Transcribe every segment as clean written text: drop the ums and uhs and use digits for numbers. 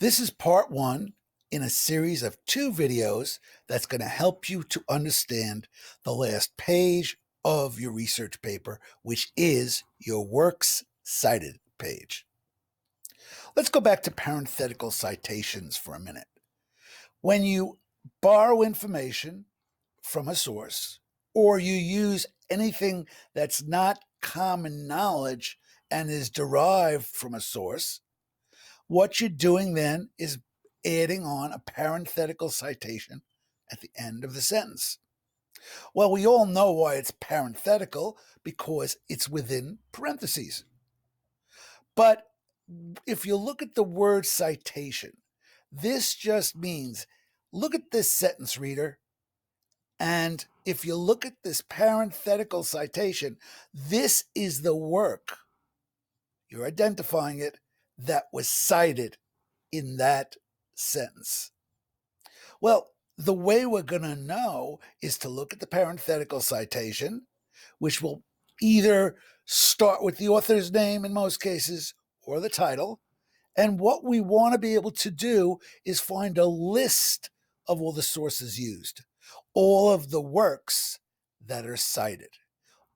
This is part one in a series of two videos that's going to help you to understand the last page of your research paper, which is your Works Cited page. Let's go back to parenthetical citations for a minute. When you borrow information from a source or you use anything that's not common knowledge and is derived from a source, what you're doing then is adding on a parenthetical citation at the end of the sentence. Well, we all know why it's parenthetical because it's within parentheses. But if you look at the word citation, this just means look at this sentence, reader. And if you look at this parenthetical citation, this is the work, you're identifying it, that was cited in that sentence. Well, the way we're going to know is to look at the parenthetical citation, which will either start with the author's name in most cases or the title. And what we want to be able to do is find a list of all the sources used, all of the works that are cited,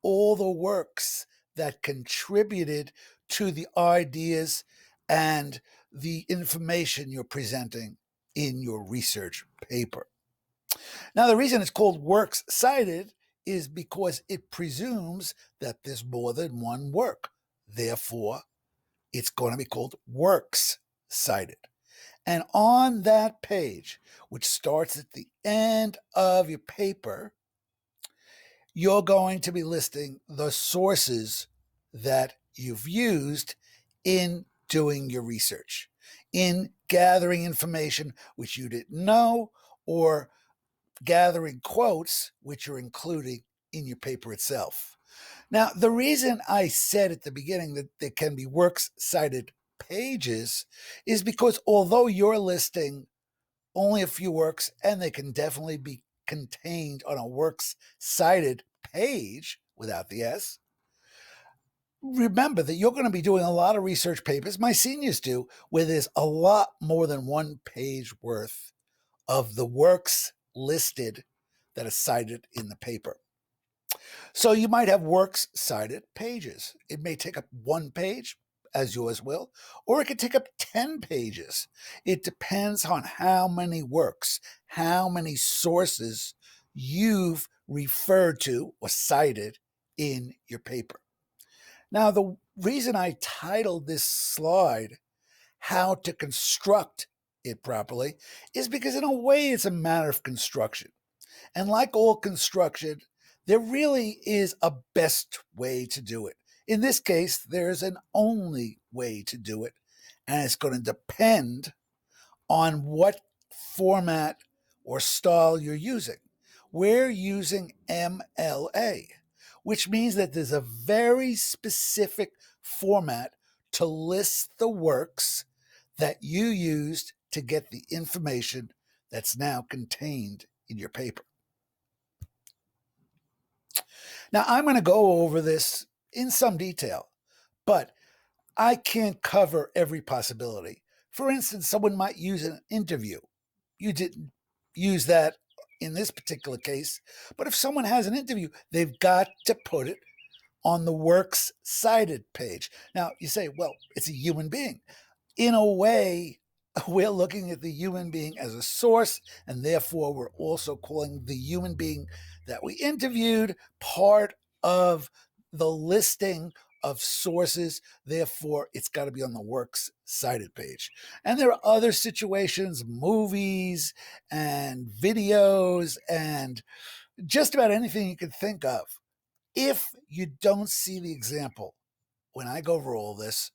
all the works that contributed to the ideas and the information you're presenting in your research paper. Now, the reason it's called Works Cited is because it presumes that there's more than one work. Therefore, it's going to be called Works Cited. And on that page, which starts at the end of your paper, you're going to be listing the sources that you've used in doing your research, in gathering information which you didn't know, or gathering quotes which you're including in your paper itself. Now, the reason I said at the beginning that there can be works cited pages is because although you're listing only a few works, and they can definitely be contained on a works cited page without the S. Remember that you're going to be doing a lot of research papers, my seniors do, where there's a lot more than one page worth of the works listed that are cited in the paper. So you might have works cited pages. It may take up one page, as yours will, or it could take up 10 pages. It depends on how many works, how many sources you've referred to or cited in your paper. Now, the reason I titled this slide, How to Construct It Properly, is because in a way it's a matter of construction. And like all construction, there really is a best way to do it. In this case, there's an only way to do it, and it's going to depend on what format or style you're using. We're using MLA, which means that there's a very specific format to list the works that you used to get the information that's now contained in your paper. Now, I'm going to go over this in some detail, but I can't cover every possibility. For instance, someone might use an interview. You didn't use that in this particular case, but if someone has an interview, they've got to put it on the Works Cited page. Now, you say, well, it's a human being. In a way, we're looking at the human being as a source, and therefore we're also calling the human being that we interviewed part of the listing of sources. Therefore, it's got to be on the Works Cited page. And there are other situations, movies and videos and just about anything you could think of. If you don't see the example when I go over all this,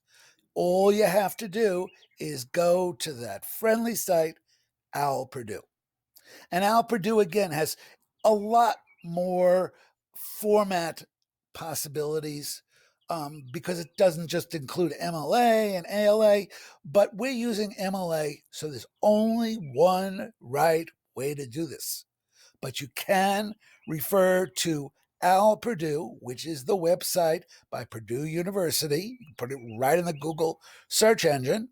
all you have to do is go to that friendly site, Owl Purdue. And Owl Purdue, again, has a lot more format possibilities because it doesn't just include MLA and ALA, but we're using MLA, so there's only one right way to do this. But you can refer to Owl Purdue, which is the website by Purdue University. You can put it right in the Google search engine,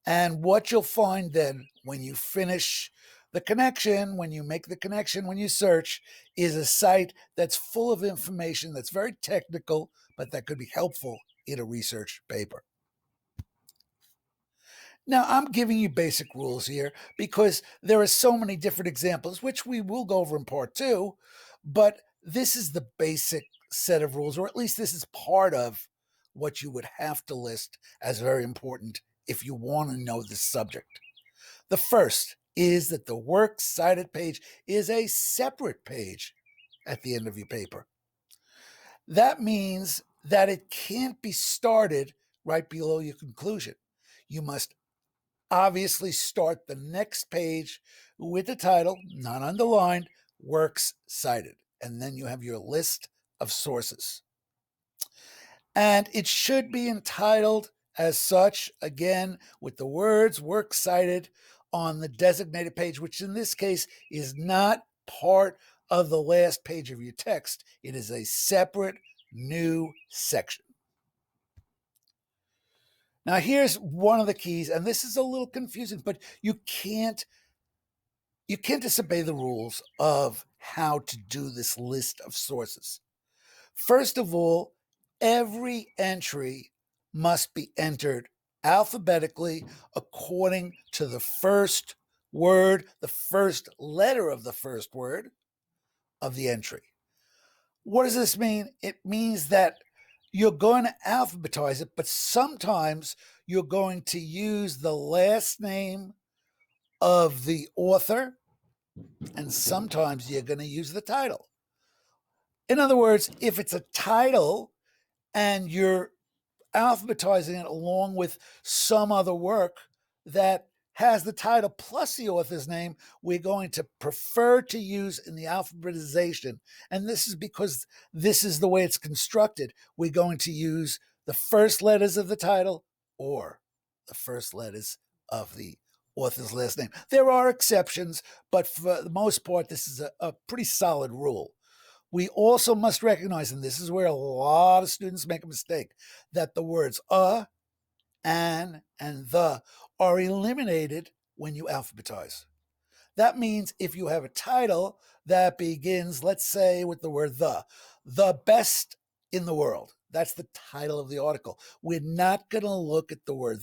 And what you'll find then when you finish the connection, when you make the connection, when you search, is a site that's full of information that's very technical, but that could be helpful in a research paper. Now, I'm giving you basic rules here because there are so many different examples, which we will go over in part two, but this is the basic set of rules, or at least this is part of what you would have to list as very important if you want to know this subject. The first is that the Works Cited page is a separate page at the end of your paper. That means that it can't be started right below your conclusion. You must obviously start the next page with the title, not underlined, Works Cited. And then you have your list of sources. And it should be entitled as such, again, with the words Works Cited on the designated page, which in this case is not part of the last page of your text. It is a separate new section. Now, here's one of the keys, and this is a little confusing, but you can't disobey the rules of how to do this list of sources. First of all, every entry must be entered alphabetically according to the first word, the first letter of the first word of the entry. What does this mean? It means that you're going to alphabetize it, but sometimes you're going to use the last name of the author, and sometimes you're going to use the title. In other words, if it's a title and you're alphabetizing it along with some other work that has the title plus the author's name, we're going to prefer to use in the alphabetization. And this is because this is the way it's constructed. We're going to use the first letters of the title or the first letters of the author's last name. There are exceptions, but for the most part, this is a pretty solid rule. We also must recognize, and this is where a lot of students make a mistake, that the words and the are eliminated when you alphabetize. That means if you have a title that begins, let's say, with the word the best in the world, that's the title of the article. We're not going to look at the word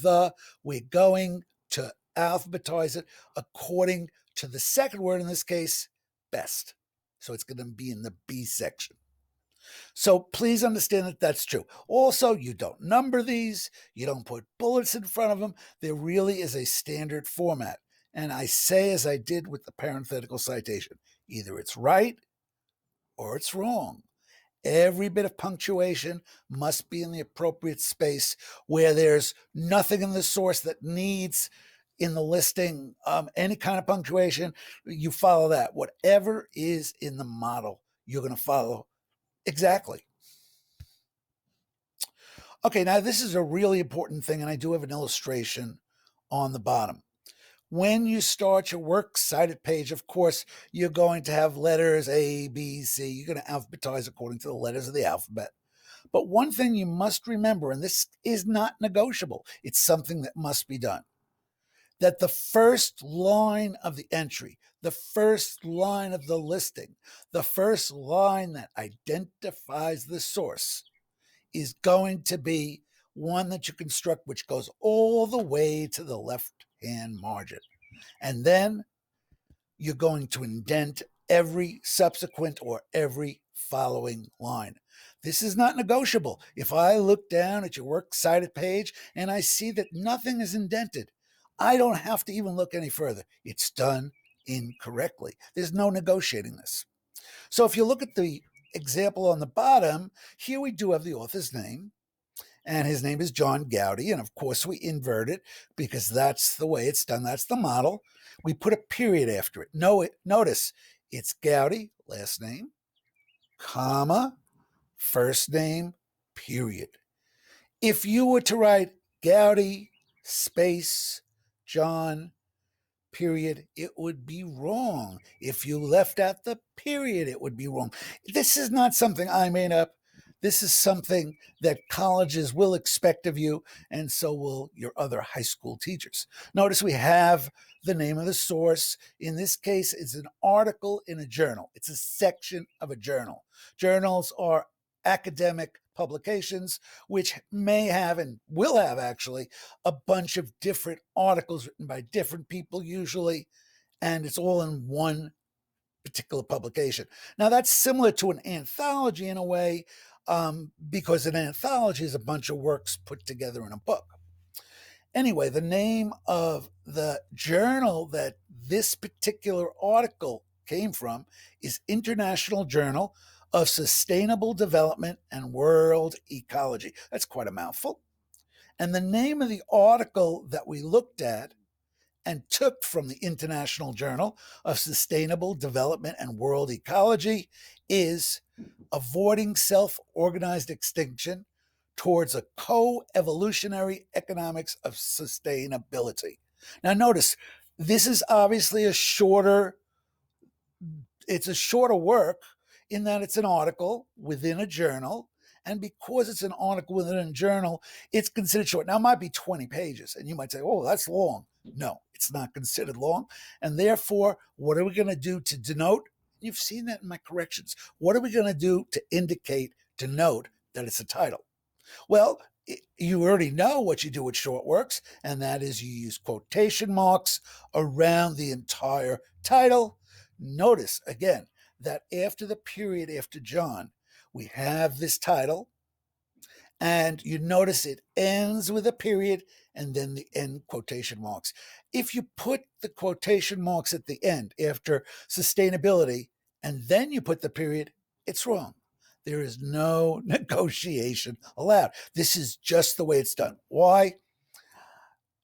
we're going to alphabetize it according to the second word, in this case, best. So it's going to be in the B section. So please understand that that's true. Also, you don't number these, you don't put bullets in front of them. There really is a standard format. And I say, as I did with the parenthetical citation, either it's right or it's wrong. Every bit of punctuation must be in the appropriate space where there's nothing in the source that needs in the listing any kind of punctuation. You follow that. Whatever is in the model, you're going to follow exactly. Okay, now this is a really important thing, and I do have an illustration on the bottom. When you start your Works Cited page, of course, you're going to have letters A, B, C. You're going to alphabetize according to the letters of the alphabet. But one thing you must remember, and this is not negotiable, it's something that must be done, that the first line of the entry, the first line of the listing, the first line that identifies the source is going to be one that you construct which goes all the way to the left-hand margin. And then you're going to indent every subsequent or every following line. This is not negotiable. If I look down at your Works Cited page and I see that nothing is indented, I don't have to even look any further. It's done incorrectly. There's no negotiating this. So if you look at the example on the bottom, here we do have the author's name, and his name is John Gowdy. And of course, we invert it because that's the way it's done. That's the model. We put a period after it. Notice it's Gowdy, last name, comma, first name, period. If you were to write Gowdy, space, John, period, it would be wrong. If you left out the period, it would be wrong. This is not something I made up. This is something that colleges will expect of you, and so will your other high school teachers. Notice we have the name of the source. In this case, it's an article in a journal. It's a section of a journal. Journals are academic publications, which may have and will have actually a bunch of different articles written by different people, usually, and it's all in one particular publication. Now, that's similar to an anthology in a way, because an anthology is a bunch of works put together in a book. Anyway, the name of the journal that this particular article came from is International Journal of Sustainable Development and World Ecology. That's quite a mouthful. And the name of the article that we looked at and took from the International Journal of Sustainable Development and World Ecology is Avoiding Self-Organized Extinction Towards a Co-Evolutionary Economics of Sustainability. Now notice, this is obviously it's a shorter work in that it's an article within a journal. And because it's an article within a journal, it's considered short. Now, it might be 20 pages, and you might say, oh, that's long. No, it's not considered long. And therefore, what are we going to do to denote? You've seen that in my corrections. What are we going to do to denote that it's a title? Well, you already know what you do with short works, and that is you use quotation marks around the entire title. Notice, again, that after the period after John, we have this title, and you notice it ends with a period and then the end quotation marks. If you put the quotation marks at the end after sustainability and then you put the period, it's wrong. There is no negotiation allowed. This is just the way it's done. Why?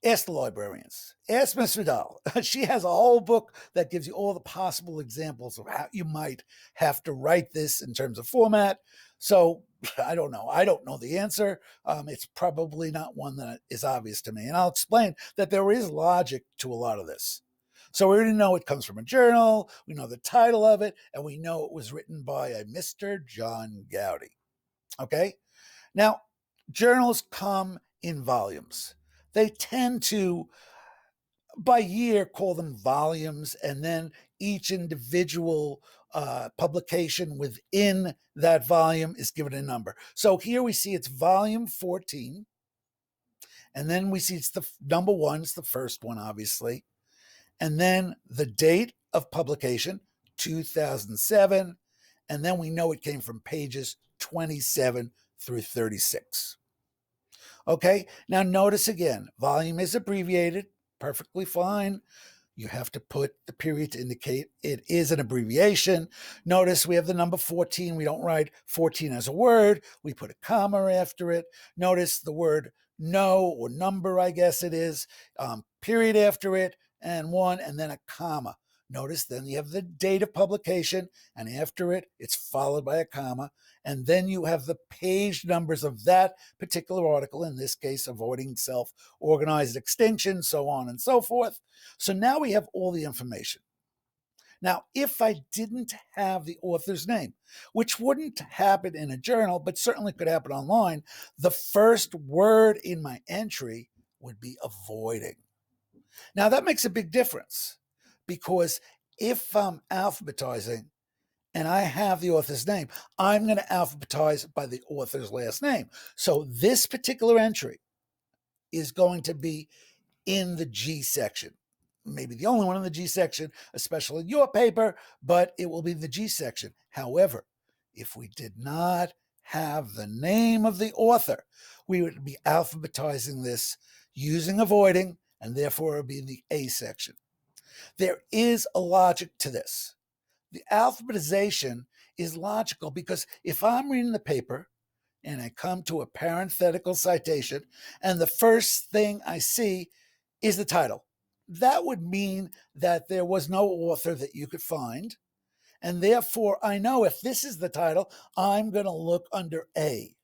Ask the librarians. Ask Miss Vidal. She has a whole book that gives you all the possible examples of how you might have to write this in terms of format. So I don't know. I don't know the answer. It's probably not one that is obvious to me. And I'll explain that there is logic to a lot of this. So we already know it comes from a journal. We know the title of it, and we know it was written by a Mr. John Gowdy. Okay? Now, journals come in volumes. They tend to, by year, call them volumes, and then each individual publication within that volume is given a number. So here we see it's volume 14, and then we see it's the number one, it's the first one, obviously, and then the date of publication, 2007, and then we know it came from pages 27 through 36. Okay, now notice again, volume is abbreviated, perfectly fine. You have to put the period to indicate it is an abbreviation. Notice we have the number 14. We don't write 14 as a word. We put a comma after it. Notice the word no or number, I guess it is, period after it, and one, and then a comma. Notice then you have the date of publication, and after it, it's followed by a comma. And then you have the page numbers of that particular article, in this case, Avoiding Self-Organized Extinction, so on and so forth. So now we have all the information. Now, if I didn't have the author's name, which wouldn't happen in a journal, but certainly could happen online, the first word in my entry would be avoiding. Now, that makes a big difference because if I'm alphabetizing and I have the author's name, I'm going to alphabetize by the author's last name. So this particular entry is going to be in the G section. Maybe the only one in the G section, especially in your paper, but it will be the G section. However, if we did not have the name of the author, we would be alphabetizing this using avoiding, and therefore it would be in the A section. There is a logic to this. The alphabetization is logical because if I'm reading the paper and I come to a parenthetical citation and the first thing I see is the title, that would mean that there was no author that you could find. And therefore, I know if this is the title, I'm going to look under A.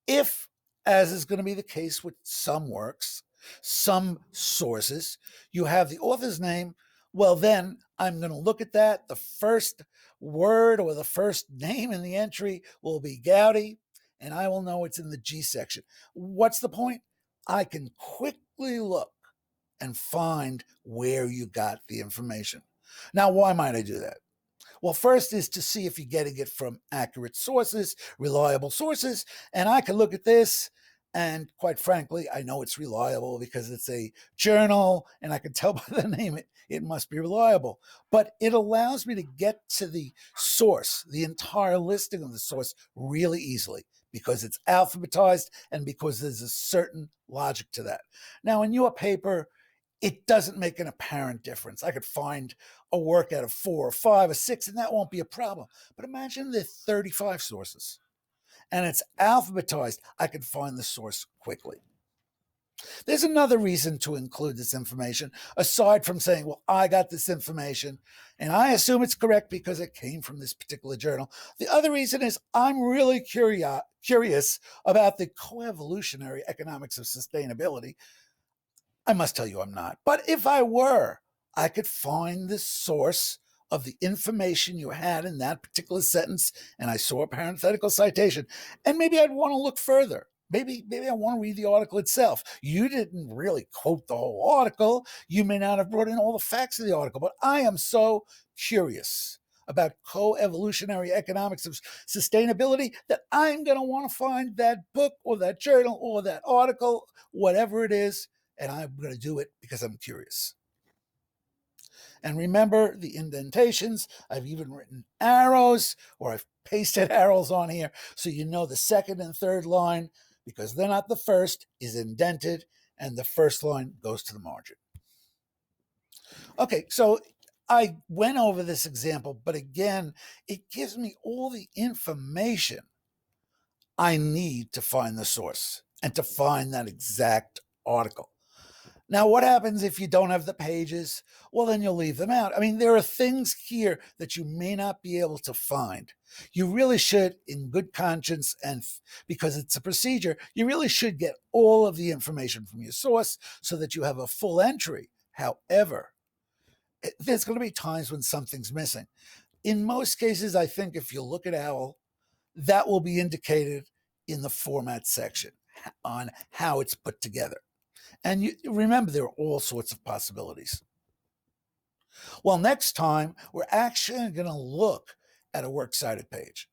If, as is going to be the case with some works, some sources, you have the author's name, well, then I'm going to look at that. The first word or the first name in the entry will be Gowdy, and I will know it's in the G section. What's the point? I can quickly look and find where you got the information. Now, why might I do that? Well, first is to see if you're getting it from accurate sources, reliable sources. And I can look at this, and quite frankly, I know it's reliable because it's a journal, and I can tell by the name it must be reliable. But it allows me to get to the source, the entire listing of the source, really easily because it's alphabetized and because there's a certain logic to that. Now, in your paper, it doesn't make an apparent difference. I could find a work out of 4 or 5 or 6, and that won't be a problem. But imagine there are 35 sources and it's alphabetized. I could find the source quickly. There's another reason to include this information, aside from saying, well, I got this information and I assume it's correct because it came from this particular journal. The other reason is I'm really curious about the coevolutionary economics of sustainability. I must tell you I'm not. But if I were, I could find the source of the information you had in that particular sentence, and I saw a parenthetical citation, and maybe I'd want to look further. Maybe I want to read the article itself. You didn't really quote the whole article. You may not have brought in all the facts of the article, but I am so curious about coevolutionary economics of sustainability that I'm going to want to find that book or that journal or that article, whatever it is, and I'm going to do it because I'm curious. And remember the indentations. I've even written arrows, or I've pasted arrows on here so you know the second and third line, because they're not the first, is indented, and the first line goes to the margin. Okay, so I went over this example, but again, it gives me all the information I need to find the source and to find that exact article. Now, what happens if you don't have the pages? Well, then you'll leave them out. I mean, there are things here that you may not be able to find. You really should, in good conscience, and because it's a procedure, you really should get all of the information from your source so that you have a full entry. However, there's going to be times when something's missing. In most cases, I think if you look at OWL, that will be indicated in the format section on how it's put together. And you remember, there are all sorts of possibilities. Well, next time, we're actually going to look at a Works Cited page.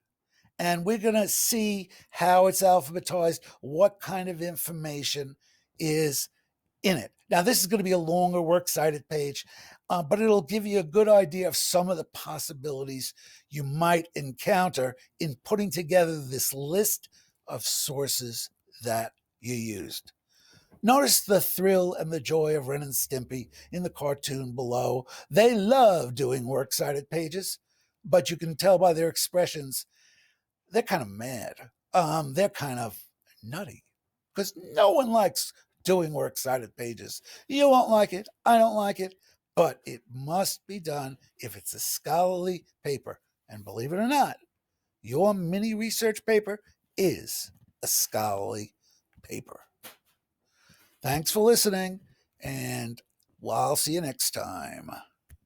And we're going to see how it's alphabetized, what kind of information is in it. Now, this is going to be a longer Works Cited page, but it'll give you a good idea of some of the possibilities you might encounter in putting together this list of sources that you used. Notice the thrill and the joy of Ren and Stimpy in the cartoon below. They love doing Works Cited pages, but you can tell by their expressions, they're kind of mad. They're kind of nutty because no one likes doing Works Cited pages. You won't like it. I don't like it, but it must be done if it's a scholarly paper. And believe it or not, your mini research paper is a scholarly paper. Thanks for listening, and I'll see you next time.